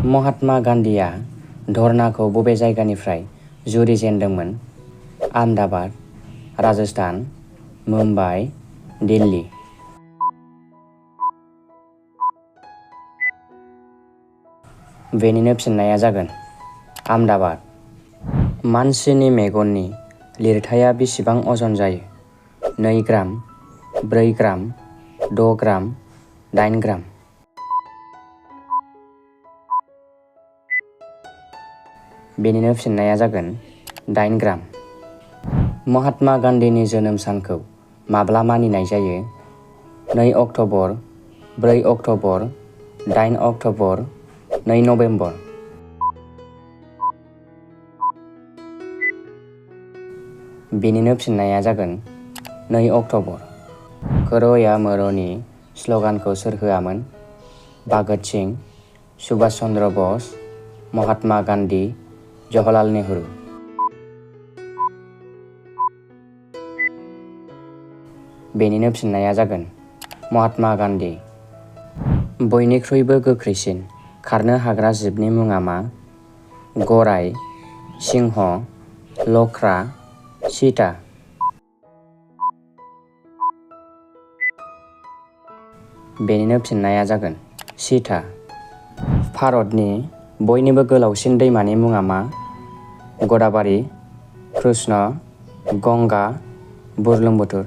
महात्मा गान्धीया धरनाखौ बबे जायगानिफ्राय जुरिजेनदोंमोन? आहमेदाबाद, राजस्थान, मुम्बाइ, दिल्ली। बेनिनो फिननाया जागोन आहमेदाबाद। मानसिनि मेगननि लिरथाया बेसेबां अजन जायो? 2 ग्राम, 4 ग्राम, 6 ग्राम, 8 ग्राम। बेनिनो फिननाया जागोन 8 ग्राम। महात्मा गान्धीनि जोनोम सानखौ माब्ला मानिनाय जायो? 2 अक्ट'बर, 4 अक्ट'बर, 8 अक्ट'बर, 2 नबेम्बर। बेनिनो फिननाया जागोन 2 अक्ट'बर। करो या मरोनि स्ल'गानखौ सोर होआमोन? भगत सिंह, सुभाष चन्द्र बस, महात्मा गान्धी, जवाहरलाल नेहरू। बेनिनो फिननाया जागोन महात्मा गान्धी। बयनिख्रुइबो गोख्रैसिन खारनो हाग्रा जिबनि मुङा मा? गराय, सिंह, लख्रा, चीता। बेनिनो फिननाया जागोन चीता। भारतनि बयनिबो गोलावसिन दैमानि मुङा मा? गदावारि, कृष्ण, गंगा, बुरलुंबुथुर।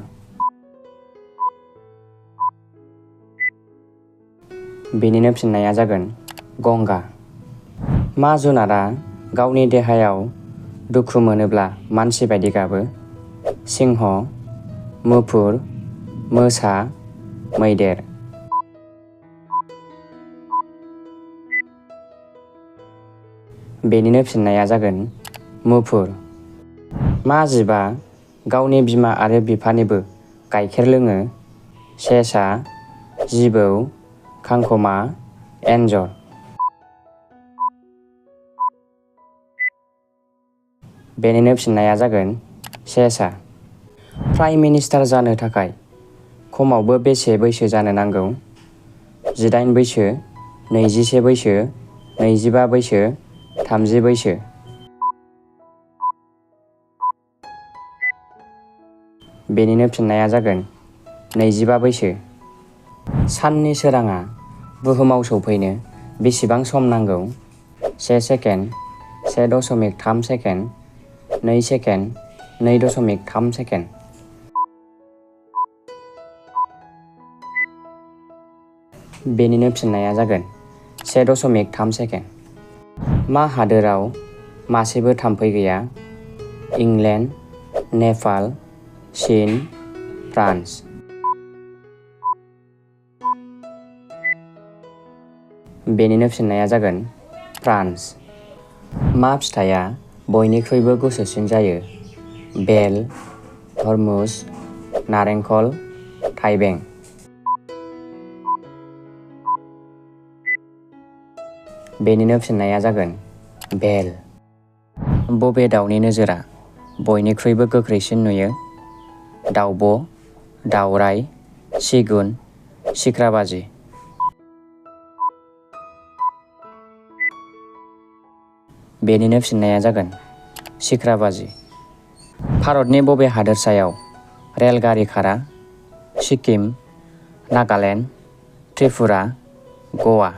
बेनिनो फिननाया जागोन गंगा। मा जुनारा गावनि देहायाव दुखु मोनोब्ला मानसि बायदि गाबो? सिंह, मुफुर, मोसा, मैदेर। बेनिनो फिननाया जागोन मुफुर। मा जिबआ गावनि बिमा आरो बिफानिबो गाइखेर लोङो? सेसा, जिबौ, खांखमा, एन्जर। बेनिनो फिननाया जागोन सेसा। प्राइम मिनिस्टार जानो थाखाय खमावबो बेसे बैसो जानो नांगौ? 18 बैसो, 21 बैसो, 25 बैसो, 30 बैसो। बेनिनो फिननाया जागोन 25 बैसो। साननि सोराङा बुहुमाव सौफैनो बेसेबां सम नांगौ? 1 सेकेन्ड, 1.3 सेकेन्ड, 2 सेकेन्ड, 2.3 सेकेन्ड। बेनिनो फिननाया जागोन 1.3 सेकेन्ड। मा हादोराव मासेबो थाम्फै गैया? इंलेण्ड, नेपाल, चीन, फ्रान्स। बेनिनो फिननाया जागोन फ्रान्स। मा फिथाइया बयनिख्रुइबो गुसुसिन जायो? बेल, तरमुज, नारेंखल, थाइबें। बेनिनो फिननाया जागोन बेल। बबे दाउनि नोजोरा बयनिख्रुइबो गोख्रैसिन नुयो? दाउब', दाउराइ, सिगुन, सिख्राबाजि। बेनिनो फिननाया जागोन सिख्राबाजि। भारतनि बबे हादोरसायाव रेलगारि खारा? सिक्किम, नागालेण्ड, त्रिपुरा, गवा।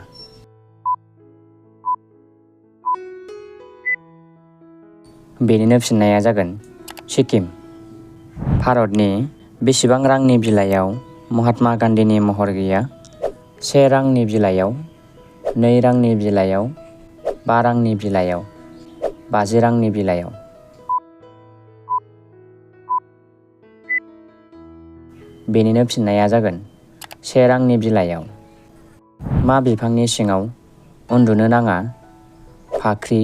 बेनिनो फिननाया जागोन सिक्किम। भारतनि बेसेबां रांनि बिलाइयाव महात्मा गान्धीनि महर गैया? 1 रांनि बिलाइयाव, 2 रांनि बिलाइयाव, 5 रांनि बिलाइयाव, 50 रांनि बिलाइयाव। बेनिनो फिननाया जागोन 1 रांनि बिलाइयाव। मा बिफांनि सिङाव उन्दुनो नाङा? फाख्रि,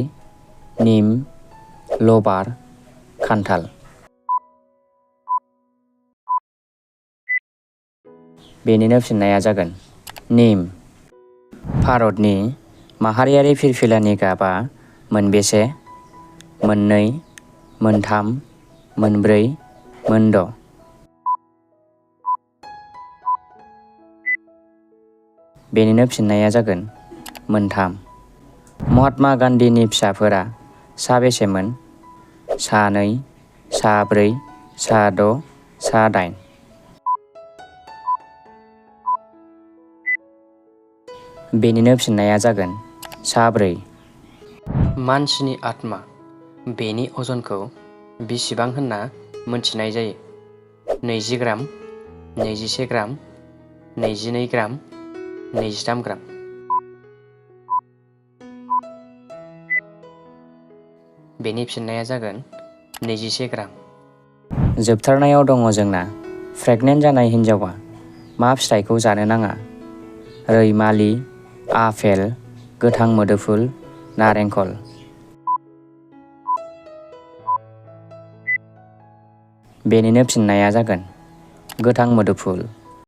निम, लबार, खान्थाल। बेनिनो फिननाया जागोन निम। भारतनि माहारियारि फिरफिलानि गाबा मोनबेसे? 2, 3, 4, 6। बेनिनो फिननाया जागोन 3। महात्मा गान्धीनि फिसाफोरा साबेसेमोन? सानै, साब्रै, साद', सादाइन। बेनिनो फिननाया जागोन साब्रै। मानसिनि आत्मा बेनि अजनखौ बेसेबां होनना मोनथिनाय जायो? 20 ग्राम, 21 ग्राम, 22 ग्राम, 23 ग्राम। बेनि फिननाया जागोन 21 ग्राम। जोबथारनायाव दङ जोंना प्रेगनेन्ट जानाय हिन्जावा मा फिथाइखौ जानो नाङा? रैमालि, आफेल, गोथां मोदोमफुल, नारेंखल। बेनिनो फिननाया जागोन गोथां मोदोमफुल।